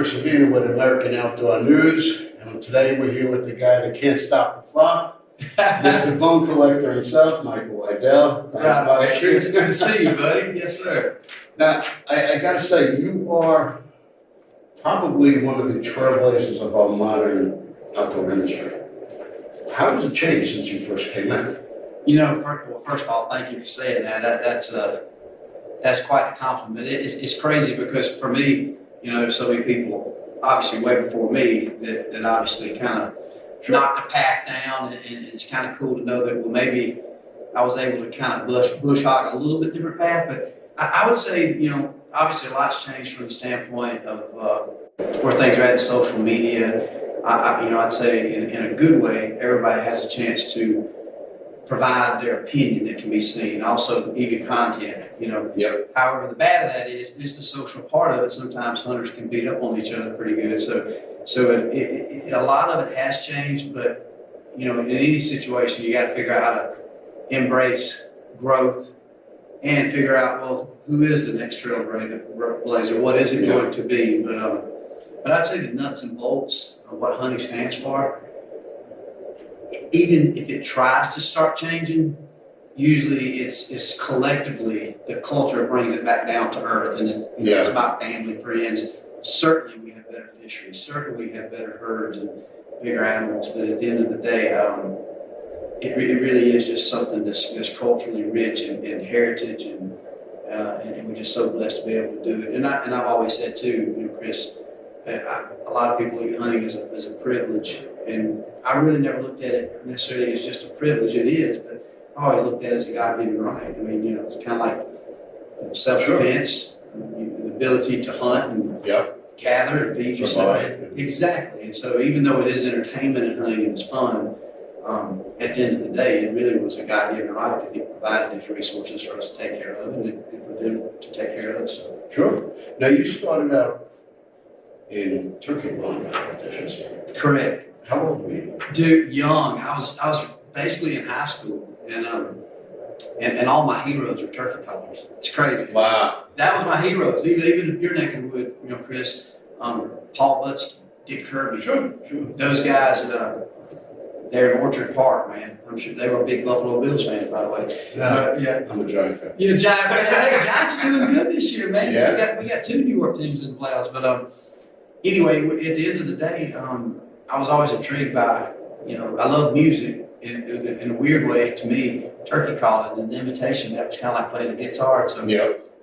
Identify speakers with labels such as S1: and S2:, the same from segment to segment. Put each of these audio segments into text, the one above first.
S1: Chris Savina with American Outdoor News, and today we're here with the guy that can't stop the flop, Mr. Bone Collector himself, Michael Waddell.
S2: Right, Mike. It's good to see you, buddy. Yes, sir.
S1: Now, I got to say, you are probably one of the trailblazers of our modern outdoor industry. How has it changed since you first came in?
S2: You know, first of all, thank you for saying that. That's quite a compliment. It's crazy because for me, you know, there's so many people, obviously way before me, that obviously kind of knocked the pack down, and it's kind of cool to know that, well, maybe I was able to kind of bush hog a little bit different path. But I would say, you know, obviously a lot's changed from the standpoint of where things are at in social media. I'd say in a good way, everybody has a chance to provide their opinion that can be seen. Also, even content, you know.
S1: Yep.
S2: However, the bad of that is just the social part of it. Sometimes hunters can beat up on each other pretty good. So a lot of it has changed, but, you know, in any situation, you got to figure out how to embrace growth and figure out, well, who is the next trailblazer? What is it going to be? But I'd say the nuts and bolts of what hunting stands for, even if it tries to start changing, usually it's collectively the culture brings it back down to earth, and it's about family, friends. Certainly we have better fisheries. Certainly we have better herds and bigger animals. But at the end of the day, it really is just something that's culturally rich in heritage, and we're just so blessed to be able to do it. And I've always said too, you know, Chris, a lot of people look at hunting as a privilege, and I really never looked at it necessarily as just a privilege. It is, but I always looked at it as a God-given right. I mean, you know, it's kind of like self-defense, the ability to hunt and gather and feed yourself. Exactly. And so even though it is entertainment and hunting and it's fun, at the end of the day, it really was a God-given right that He provided these resources for us to take care of, and for them to take care of us. So.
S1: Sure. Now, you started out in turkey run competitions.
S2: Correct.
S1: How old were you?
S2: Dude, young. I was basically in high school, and all my heroes were turkey callers. It's crazy.
S1: Wow.
S2: That was my heroes. Even in your neck of the wood, you know, Chris, Paul Butts, Dick Kirby.
S1: Sure.
S2: Those guys, they're in Orchard Park, man. I'm sure they were big Buffalo Bills fans, by the way.
S1: Yeah. I'm a Giant fan.
S2: You're a Giant fan. Hey, Giants are doing good this year, man.
S1: Yeah.
S2: We got 2 New York teams in the playoffs. But anyway, at the end of the day, I was always intrigued by, you know, I love music. In a weird way, to me, turkey calling and the imitation, that was kind of like playing the guitar. So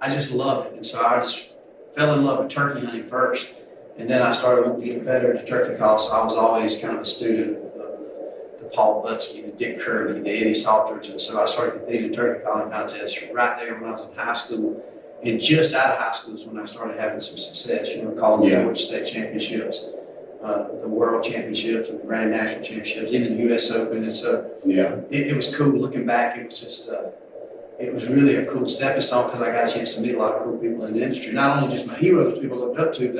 S2: I just love it. And so I just fell in love with turkey hunting first. And then I started wanting to get better at the turkey call. So I was always kind of a student of the Paul Butsky, the Dick Kirby, the Eddie Salters. And so I started competing in turkey calling contests right there when I was in high school. And just out of high school is when I started having some success, you know, calling the Georgia State Championships, the World Championships, and the Grand National Championships, even the U.S. Open. And so it was cool looking back. It was just, it was really a cool stepping stone because I got a chance to meet a lot of cool people in the industry. Not only just my heroes, people I looked up to, but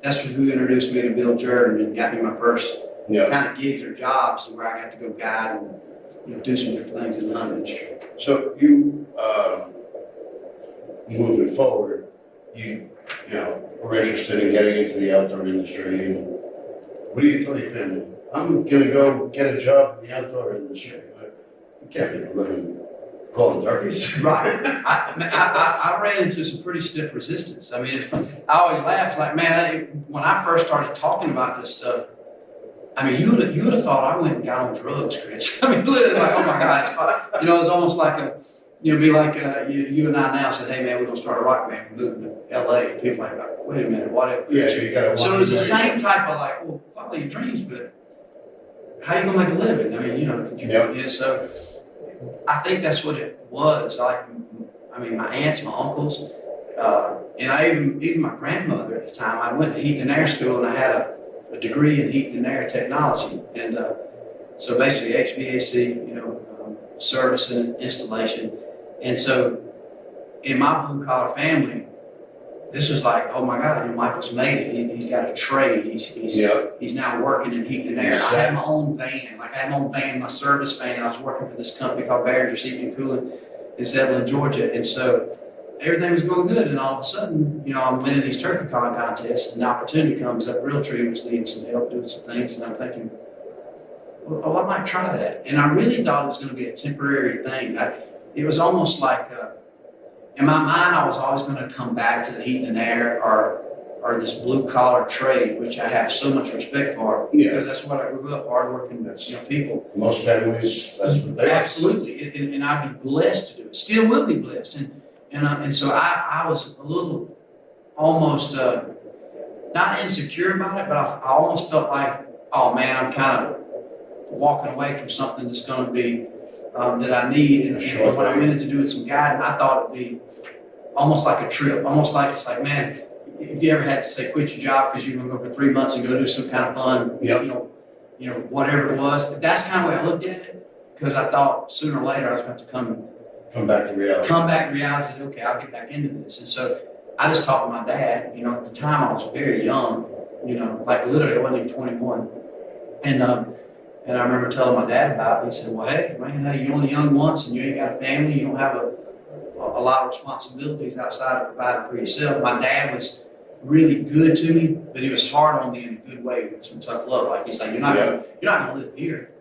S2: that's who introduced me to Bill Jordan and got me my first kind of gigs or jobs where I got to go guide and, you know, do some different things in the hunting industry.
S1: So you, moving forward, you were interested in getting into the outdoor industry. And what do you tell your family? I'm going to go get a job in the outdoor industry. You can't make a living calling turkeys.
S2: Right. I ran into some pretty stiff resistance. I mean, I always laughed like, man, when I first started talking about this stuff, I mean, you would have thought I went and got on drugs, Chris. I mean, literally like, oh my God, it's fun. You know, it's almost like be like you and I now said, hey man, we're gonna start a rock band, we're moving to LA. And people are like, wait a minute, what? So it was the same type of like, well, follow your dreams, but how you gonna make a living? I mean, you know, so I think that's what it was. Like, I mean, my aunts, my uncles, and even my grandmother at the time. I went to heating and air school, and I had a degree in heating and air technology, and so basically HVAC, you know, service and installation. And so in my blue collar family, this was like, oh my God, you know, Michael's made it. He's got a trade. He's now working in heating and air. I had my own van. Like I had my own van, my service van. I was working for this company called Barringer Heating and Cooling in Zebulon, Georgia. And so everything was going good, and all of a sudden, I'm winning these turkey calling contests, and the opportunity comes up. Realtree was needing some help doing some things, and I'm thinking, well, I might try that. And I really thought it was going to be a temporary thing. It was almost like, in my mind, I was always going to come back to the heat and air or this blue collar trade, which I have so much respect for, because that's what I grew up, hardworking, people.
S1: Most families, that's what they are.
S2: Absolutely, and I'd be blessed to do it. Still will be blessed, and so I was a little almost not insecure about it, but I almost felt like, oh man, I'm kind of walking away from something that's going to be that I need. And when I went into doing some guiding, I thought it'd be almost like a trip, almost like it's like, man, if you ever had to say quit your job because you're going to go for 3 months and go do some kind of fun, whatever it was. That's kind of the way I looked at it, because I thought sooner or later I was going to
S1: come back to reality.
S2: Come back to reality. And say, okay, I'll get back into this. And so I just talked to my dad. At the time I was very young. Like literally I wasn't even 21. And I remember telling my dad about it. He said, well, hey, man, you're only young once and you ain't got a family. You don't have a lot of responsibilities outside of providing for yourself. My dad was really good to me, but he was hard on me in a good way with some tough love. Like he's like, you're not gonna live here.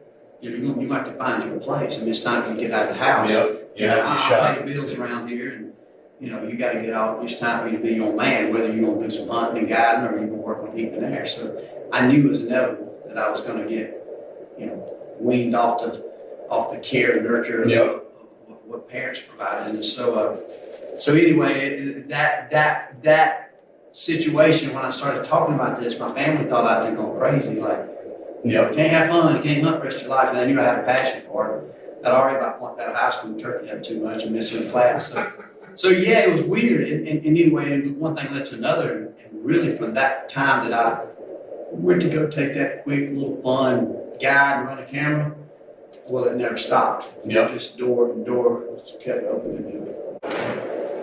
S2: You're gonna have to find your place. It's time for you to get out of the house. I pay the bills around here, and you got to get out. It's time for you to be your own man, whether you're gonna do some hunting and guiding or you're gonna work with heat and air. So I knew it was inevitable that I was gonna get weaned off the care and nurture of what parents provided. And so anyway, that situation, when I started talking about this, my family thought I'd been going crazy. Like, can't have fun, you can't hunt the rest of your life. And I knew I had a passion for it. I'd already out of high school turkey hunting too much and missing class. So yeah, it was weird. And anyway, one thing led to another. And really from that time that I went to go take that quick little fun guide and run a camera, well, it never stopped. Just door to door kept opening.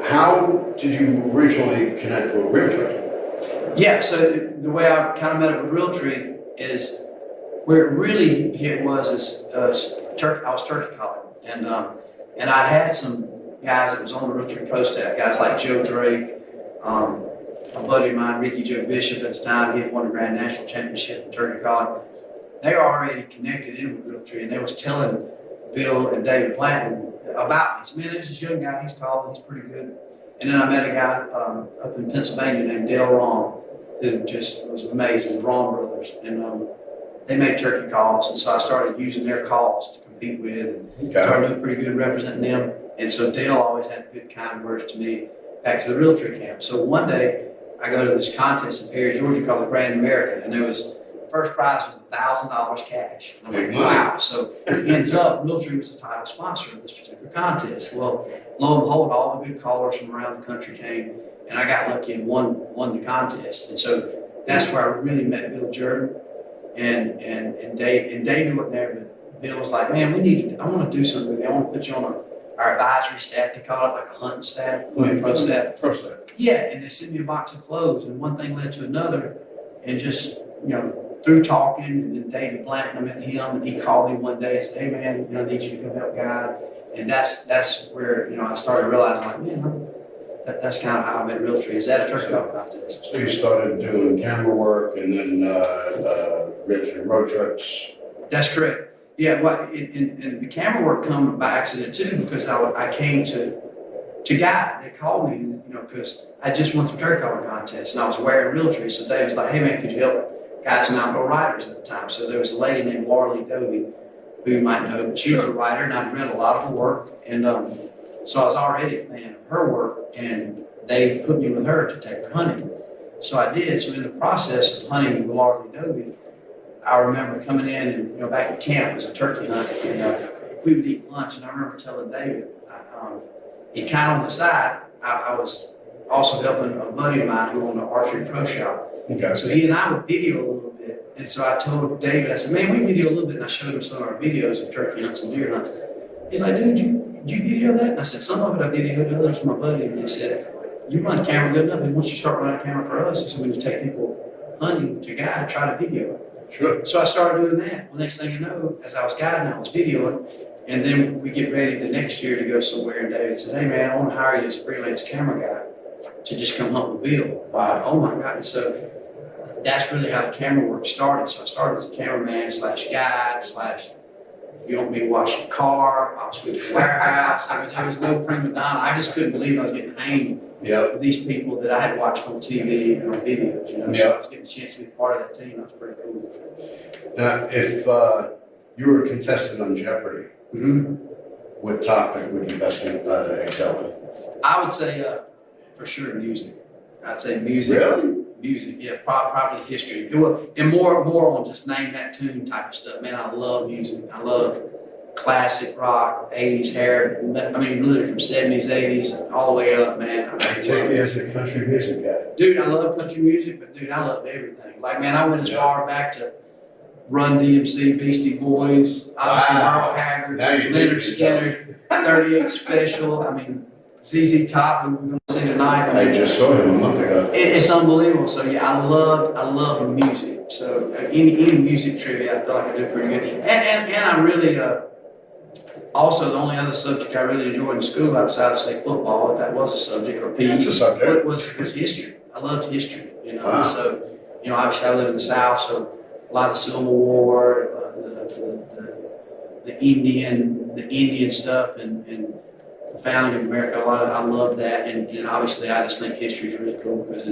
S1: How did you originally connect with Realtree?
S2: Yeah, so the way I kind of met up with Realtree is where it really hit was I was turkey calling, and I had some guys that was on the Realtree Pro staff, guys like Joe Drake, a buddy of mine, Ricky Joe Bishop at the time. He had won the Grand National Championship in turkey calling. They were already connected in with Realtree, and they was telling Bill and David Blanton about me. So, man, there's this young guy, he's calling, he's pretty good. And then I met a guy up in Pennsylvania named Dale Ron, who just was amazing, the Ron brothers. And they made turkey calls, and so I started using their calls to compete with, and started doing pretty good representing them. And so Dale always had good, kind words to me back to the Realtree camp. So one day, I go to this contest in Perry, Georgia called the Grand American, and there was first prize was $1,000 cash. I'm like, wow. So it ends up, Realtree was the title sponsor of this particular contest. Well, lo and behold, all the good callers from around the country came, and I got lucky and won the contest. And so that's where I really met Bill Jordan and Dave. And David wasn't there, but Bill was like, man, I want to do something with you. I want to put you on our advisory staff. They call it like a hunting staff, pro staff. Yeah, and they sent me a box of clothes, and one thing led to another, and just, through talking, and then David Blanton, I met him, and he called me one day and said, hey man, I need you to come help guide. And that's where, I started realizing, like, man, that's kind of how I met Realtree. Is that a turkey calling contest?
S1: So you started doing camera work and then Realtree road trips.
S2: That's correct. Yeah, and the camera work come by accident too, because I came to guide. They called me, because I just went to the turkey calling contest, and I was wearing Realtree. So Dave was like, hey man, could you help guide some outdoor riders at the time? So there was a lady named Laura Lee Dovey, who you might know. She was a writer, and I'd read a lot of her work. And so I was already a fan of her work, and they put me with her to take her hunting. So I did. So in the process of hunting with Laura Lee Dovey, I remember coming in, and back at camp, it was a turkey hunt, and we would eat lunch. And I remember telling David, he kind of on the side, I was also helping a buddy of mine who owned an archery pro shop.
S1: Okay.
S2: So he and I would video a little bit. And so I told David, I said, man, we video a little bit. And I showed him some of our videos of turkey hunts and deer hunts. He's like, dude, did you video that? And I said, some of it I videoed, others from my buddy. And he said, you run the camera good enough. And once you start running a camera for us, he said, when you take people hunting to guide, try to video it.
S1: Sure.
S2: So I started doing that. Well, next thing you know, as I was guiding, I was videoing. And then we get ready the next year to go somewhere, and David said, "Hey man, I want to hire you as a freelance camera guy to just come hunt with Bill."
S1: Wow.
S2: Oh my God. And so that's really how the camera work started. So I started as a cameraman / guide / if you want me to wash your car, I'll sweep the warehouse. I mean, there was no prima donna. I just couldn't believe I was getting hanged
S1: Yep.
S2: with these people that I had watched on TV and on videos, So
S1: Yep.
S2: I was getting a chance to be part of that team. That was pretty cool.
S1: Now, if you were a contestant on Jeopardy,
S2: Mm-hmm.
S1: what topic would you best excel in?
S2: I would say, for sure, music. I'd say music.
S1: Really?
S2: Music, yeah, probably history. And more on just name that tune type of stuff. Man, I love music. I love classic rock, 80s hair. I mean, really from 70s, 80s, all the way up, man.
S1: I take you as a country music guy.
S2: Dude, I love country music, but dude, I love everything. Like, man, I went as far back to Run DMC, Beastie Boys, obviously
S1: Wow.
S2: Merle Haggard,
S1: Now you're
S2: Leonard
S1: dating
S2: Skinner, 38 Special. I mean, ZZ Top, who we're going to see tonight.
S1: I just saw him a month ago.
S2: It's unbelievable. So yeah, I love music. So any music trivia, I feel like I do pretty good. And I really also the only other subject I really enjoyed in school outside of say football, if that was a subject, or PE,
S1: It's a subject.
S2: was history. I loved history.
S1: Wow.
S2: So obviously I live in the South, so a lot of the Civil War, the Indian stuff, and the founding of America. I love that, and obviously I just think history is really cool because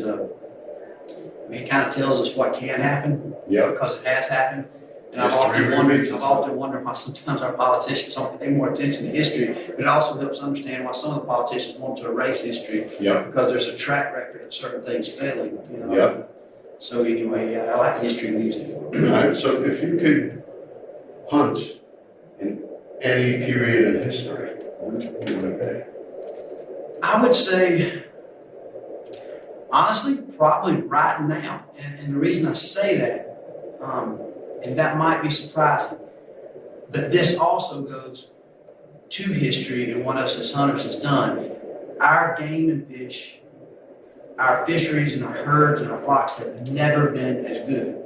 S2: it kind of tells us what can happen
S1: Yep.
S2: because it has happened. And
S1: History repeats
S2: I've
S1: itself.
S2: often wondered why sometimes our politicians don't pay more attention to history, but it also helps understand why some of the politicians want to erase history
S1: Yep.
S2: because there's a track record of certain things failing.
S1: Yep.
S2: So anyway, yeah, I like history and music.
S1: All right. So if you could hunt in any period in history, which would it
S2: I would say, honestly, probably right now. And the reason I say that, and that might be surprising, but this also goes to history and what us as hunters has done. Our game and fish, our fisheries and our herds and our flocks have never been as good.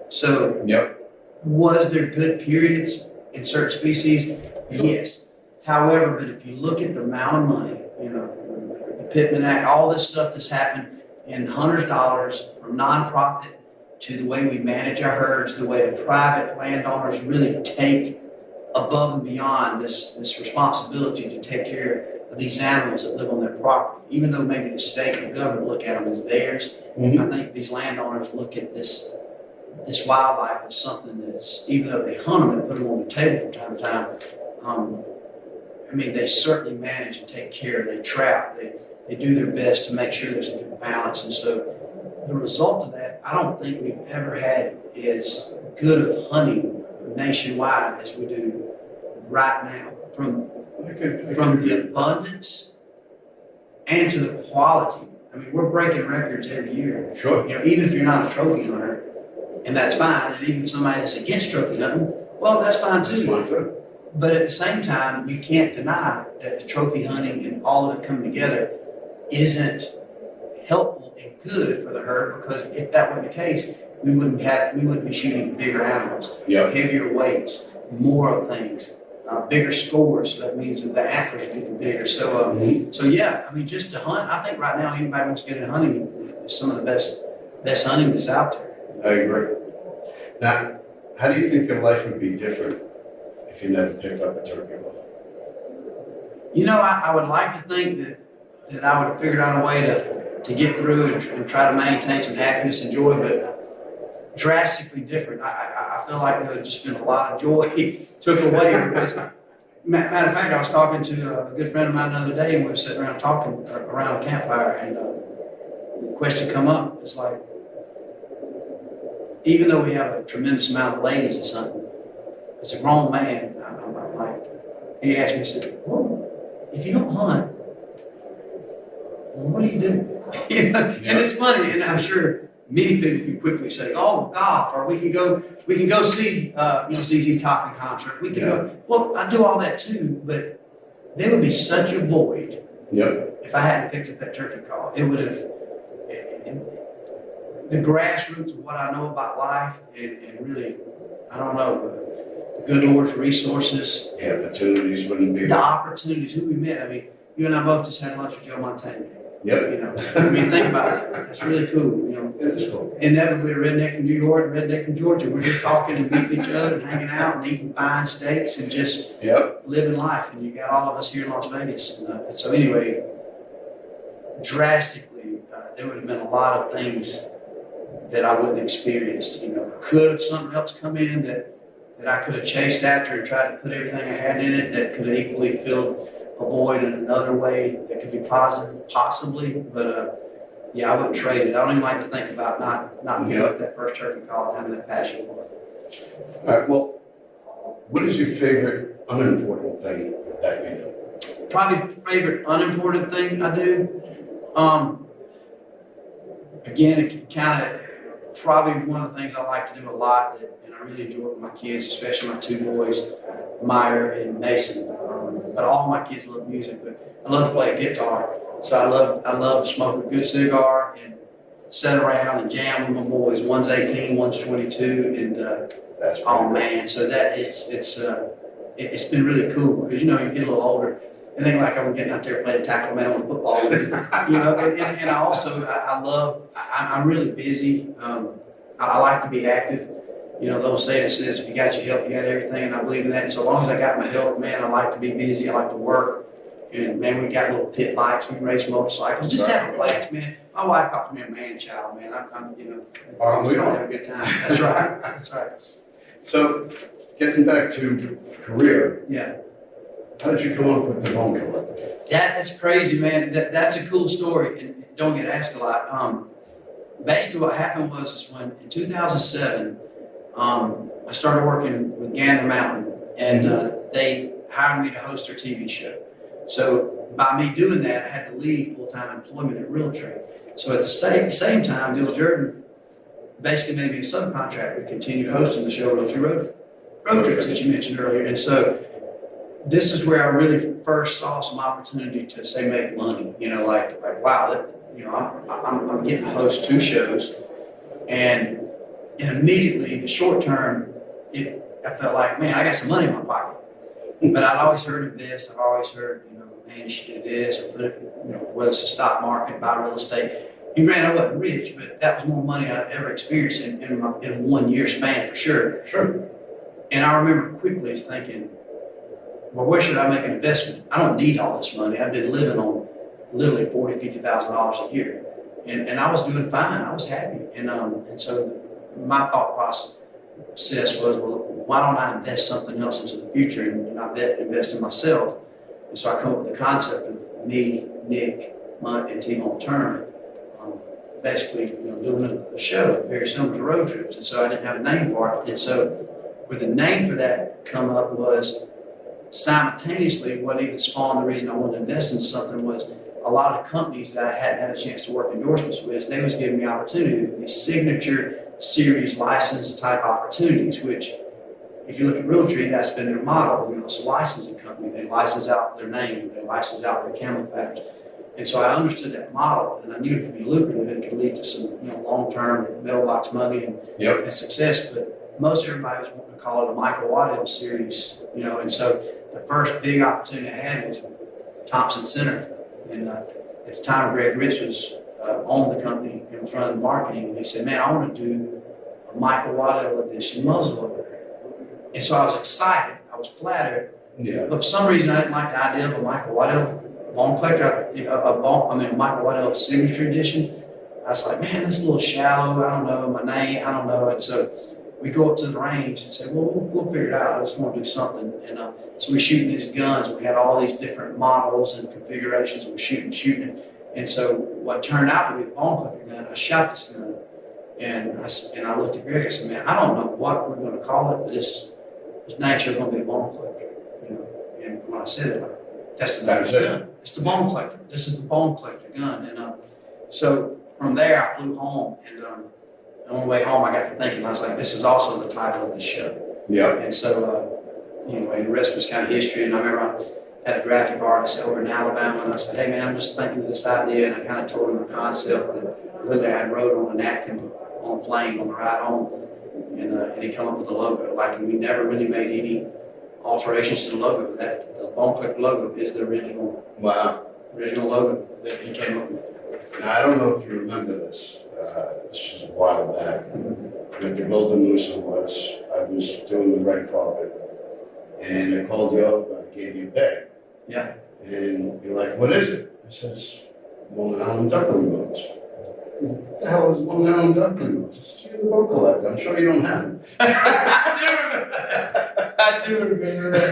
S2: So,
S1: be? Yep.
S2: was there good periods in certain species? Yes. However, but if you look at the amount of money, the Pittman Act, all this stuff that's happened in hunters' dollars from nonprofit to the way we manage our herds, the way the private landowners really take above and beyond this responsibility to take care of these animals that live on their property. Even though maybe the state and the government look at them as theirs,
S1: Mhm.
S2: I think these landowners look at this wildlife as something that's, even though they hunt them and put them on the table from time to time, I mean, they certainly manage and take care. They trap. They do their best to make sure there's a good balance. And so the result of that, I don't think we've ever had as good of hunting nationwide as we do right now. From the abundance and to the quality. I mean, we're breaking records every year.
S1: Sure.
S2: Even if you're not a trophy hunter, and that's fine, and even somebody that's against trophy hunting, well, that's fine
S1: That's
S2: too.
S1: fine too.
S2: But at the same time, you can't deny that the trophy hunting and all of it coming together isn't helpful and good for the herd, because if that were the case, we wouldn't be shooting bigger animals,
S1: Yep.
S2: heavier weights, more of things, bigger scores. So that means that the antlers are getting bigger. So,
S1: Mhm.
S2: so yeah, I mean, just to hunt, I think right now anybody wants to get into hunting is some of the best hunting that's out there.
S1: I agree. Now, how do you think your life would be different if you never picked up a turkey bow?
S2: I would like to think that I would have figured out a way to get through and try to maintain some happiness and joy, but drastically different. I feel like there would just been a lot of joy took away because, matter of fact, I was talking to a good friend of mine the other day, and we were sitting around talking around a campfire, and the question come up. It's like, even though we have a tremendous amount of ladies or something, as a grown man, I'm like, he asked me, he said, well, if you don't hunt, what do you do? And it's funny, and I'm sure many people can quickly say, "Oh, golf," or we can go see, ZZ Top in concert. We can go. Well, I do all that too, but there would be such a void
S1: Yep.
S2: if I hadn't picked up that turkey call. It would have the grassroots of what I know about life, and really, I don't know, the good Lord's resources,
S1: The opportunities wouldn't be
S2: the
S1: there.
S2: opportunities, who we met. I mean, you and I both just had lunch with Joe Montana.
S1: Yep,
S2: You know, I mean, think about it. That's really cool. You know,
S1: it is cool.
S2: inevitably a redneck from New York, a redneck from Georgia. We're just talking and meeting each other and hanging out and eating fine steaks and just
S1: Yep,
S2: living life. And you got all of us here in Las Vegas. And so anyway, drastically, there would have been a lot of things that I wouldn't have experienced. You know, could have something else come in that I could have chased after and tried to put everything I had in it that could have equally filled a void in another way that could be positive, possibly. But yeah, I wouldn't trade it. I don't even like to think about not giving up that first turkey call and having that passion for it.
S1: all right, well, what is your favorite unimportant thing that you do?
S2: Probably favorite unimportant thing I do. Again, it kind of probably one of the things I like to do a lot, and I really enjoy with my kids, especially my two boys, Meyer and Mason. But all my kids love music, but I love to play guitar. So I love to smoke a good cigar and sit around and jam with my boys. One's 18, one's 22, and
S1: That's
S2: oh man, so that it's been really cool because you know you get a little older. It ain't like I'm getting out there playing tackle man on football, you know. And I also I love I'm really busy. I like to be active. You know, those saying says if you got your health, you got everything, and I believe in that. And so long as I got my health, man, I like to be busy. I like to work. And man, we got little pit bikes, we race motorcycles, just have a blast, man. My wife calls me a man child, man. I'm you know,
S1: Aren't we
S2: trying
S1: all?
S2: to have a good time. That's right. That's right.
S1: So, getting back to career,
S2: Yeah.
S1: how did you come up with the Bone Collector?
S2: That's crazy, man. That's a cool story, and don't get asked a lot. Basically, what happened was when in 2007, I started working with Gander Mountain, and they hired me to host their TV show. So by me doing that, I had to leave full-time employment at Realtree. So at the same time, Bill Jordan basically made me a subcontractor to continue hosting the show Realtree Road Trips that you mentioned earlier. And so this is where I really first saw some opportunity to say make money. You know, like wow, that, you know, I'm getting to host two shows, and immediately the short term, I felt like, man, I got some money in my pocket. But I'd always heard invest. I've always heard, you know, man, you should do this or put it, you know, whether it's the stock market, buy real estate. And granted, I wasn't rich, but that was more money I'd ever experienced in 1 year span for sure.
S1: Sure.
S2: And I remember quickly thinking, well, where should I make an investment? I don't need all this money. I've been living on literally $40,000, $50,000 a year. And I was doing fine. I was happy. And so my thought process was, well, why don't I invest something else into the future and I invest in myself? And so I come up with the concept of me, Nick, Munt, and T-Bone Turner, basically, you know, doing a show very similar to Road Trips. And so I didn't have a name for it. And so where the name for that come up was simultaneously what even spawned the reason I wanted to invest in something was a lot of companies that I hadn't had a chance to work endorsements with, they was giving me opportunity, these signature series license type opportunities, which if you look at Realtree, that's been their model. You know, it's a licensing company. They license out their name, they license out their camouflage. And so I understood that model, and I knew it could be lucrative. It could lead to some, you know, long-term mailbox money and success. But most everybody was wanting to call it a Michael Waddell series, you know. And so the first big opportunity I had was Thompson Center, and at the time, Greg Rich was owned the company and was running the marketing. And he said, "Man, I want to do a Michael Waddell edition muzzleloader." And so I was excited. I was flattered.
S1: Yeah.
S2: But for some reason, I didn't like the idea of a Michael Waddell bone collector, Michael Waddell signature edition. I was like, man, that's a little shallow. I don't know my name. I don't know. And so we go up to the range and say, well, we'll figure it out. I just want to do something. And so we're shooting these guns. We had all these different models and configurations. We're shooting. And so what turned out to be the bone collector gun, I shot this gun. And I looked at Greg. I said, man, I don't know what we're going to call it, but this nature is going to be a bone collector. You know. And when I said it, that's it. It's the bone collector. This is the bone collector gun. And so from there, I flew home. And on the way home, I got to thinking, I was like, this is also the title of the show.
S1: Yeah.
S2: And so, anyway, the rest was kind of history. And I remember I had a graphic artist over in Alabama, and I said, hey, man, I'm just thinking of this idea. And I kind of told him the concept that literally I had wrote on a napkin on a plane on the ride home. and he come up with the logo. Like, we never really made any alterations to the logo. That the Bone Click logo is the original
S1: Wow.
S2: logo that he came up with.
S1: Now, I don't know if you remember this. This was a while back. With the Golden Moose Awards, I was doing the red carpet, and I called you up, I gave you a bag.
S2: Yeah.
S1: And you're like, what is it? I says, Long Island duckling bones. What the hell is Long Island duckling bones? It's you're the bone collector. I'm sure you don't have them.
S2: I do remember that.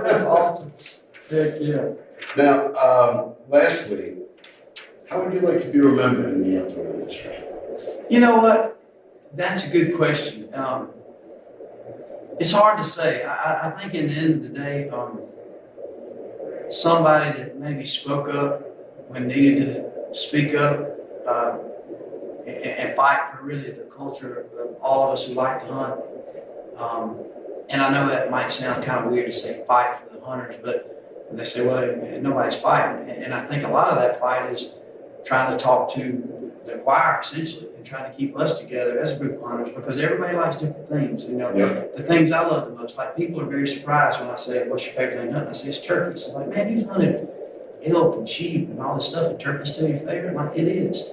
S2: That's awesome. Heck yeah.
S1: Now, lastly, how would you like to be remembered in the outdoor industry?
S2: You know what? That's a good question. It's hard to say. I think in the end of the day, somebody that maybe spoke up when needed to speak up and fight for really the culture of all of us who like to hunt. And I know that might sound kind of weird to say fight for the hunters, but they say, well, nobody's fighting. And I think a lot of that fight is trying to talk to the choir, essentially, and trying to keep us together as a group of hunters, because everybody likes different things. You know,
S1: Yep.
S2: The things I love the most, like, people are very surprised when I say, what's your favorite thing hunting? I say, it's turkeys. It's like, man, you've hunted elk and sheep and all this stuff, and turkey's still your favorite? Like, it is.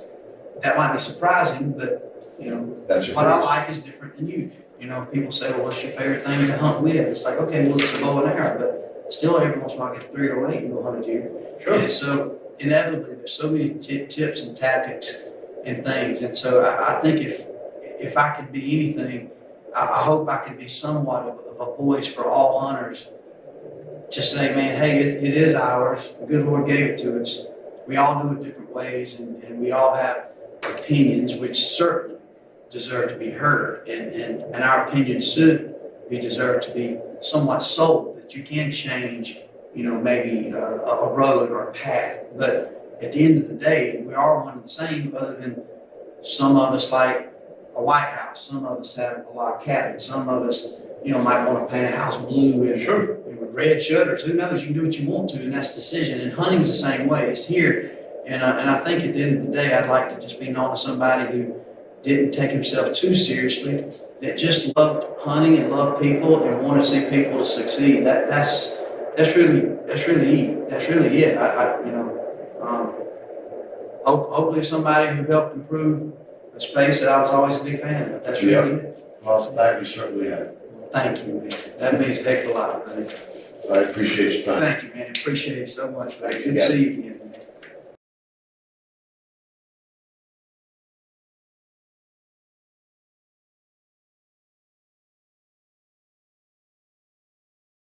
S2: That might be surprising, but, you know,
S1: That's your
S2: what I
S1: choice.
S2: like is different than you. You know, people say, well, what's your favorite thing to hunt with? It's like, okay, well, it's a bow and arrow, but still every once in a while I get 308 and go hunt a deer.
S1: Sure.
S2: And so inevitably there's so many tips and tactics and things. And so I think if I could be anything, I hope I could be somewhat of a voice for all hunters to say, man, hey, it is ours. The good Lord gave it to us. We all do it different ways, and we all have opinions, which certainly deserve to be heard. And our opinions should be deserved to be somewhat sold, that you can change, you know, maybe a road or a path. But at the end of the day, we are one and the same, other than some of us like a White House. Some of us have a lot of cabins. Some of us, you know, might want to paint a house blue and
S1: Sure.
S2: with red shutters. Who knows? You can do what you want to, and that's decision. And hunting's the same way. It's here. And I think at the end of the day, I'd like to just be known as somebody who didn't take himself too seriously, that just loved hunting and loved people and wanted to see people succeed. That's really it. That's really it. Hopefully somebody who helped improve a space that I was always a big fan of. That's really it.
S1: Well, that you certainly have.
S2: Thank you, man. That means a heck of a lot, buddy.
S1: I appreciate your time.
S2: Thank you, man. Appreciate it so much.
S1: Thanks
S2: Good to
S1: again.
S2: see you again.